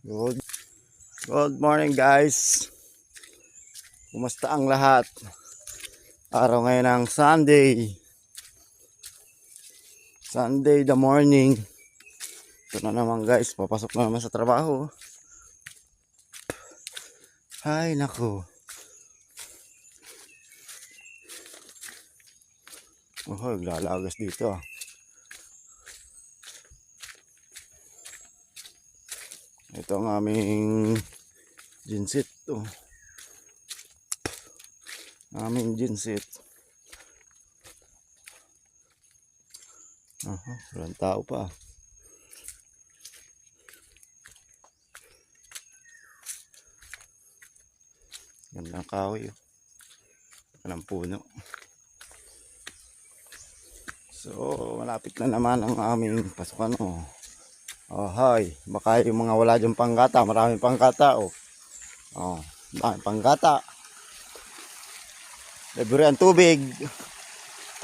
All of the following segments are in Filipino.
Good, good morning guys. Kumusta ang lahat? Araw ngayon ng Sunday. Sunday the morning. Ito na naman guys, papasok na naman sa trabaho. Ay nako. Oh, lalagas dito. Ito ang aming ginset to. Aming ginset. Walang tao pa. Gandang kahoy. Walang puno. So, malapit na naman ang aming pasukan. Oh, hi. Baka yung mga wala dyan panggata. Maraming panggata. Maraming panggata. Libre ang tubig.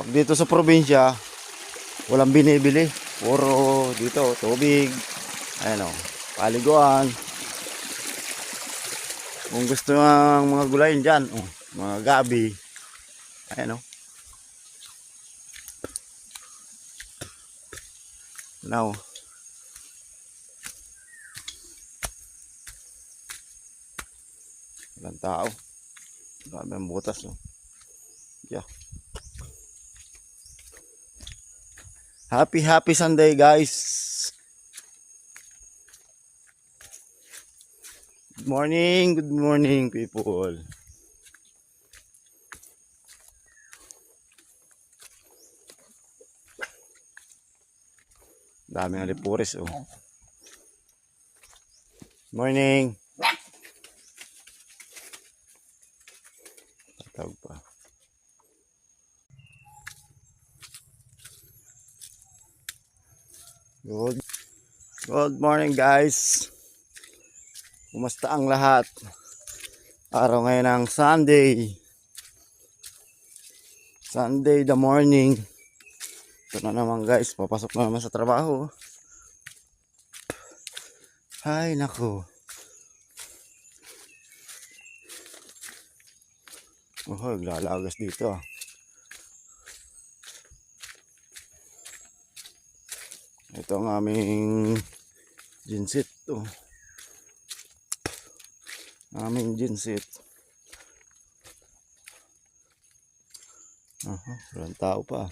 Pag dito sa probinsya, walang binibili. Puro dito, tubig. Ayan paliguan. Kung gusto ng mga gulayin dyan, mga gabi. Ayan Now, walang tao. Dami ang butas. Yeah. Happy Sunday guys. Good morning people. Daming alipuris Morning. Tatawag pa. Good morning guys. Kumusta ang lahat? Araw ngayon ng Sunday. Sunday the morning. Ito na naman guys, papasok na naman sa trabaho. Ay nako. Lalagas dito. Ito ang aming ginset to. Aming ginset. Walang tao pa.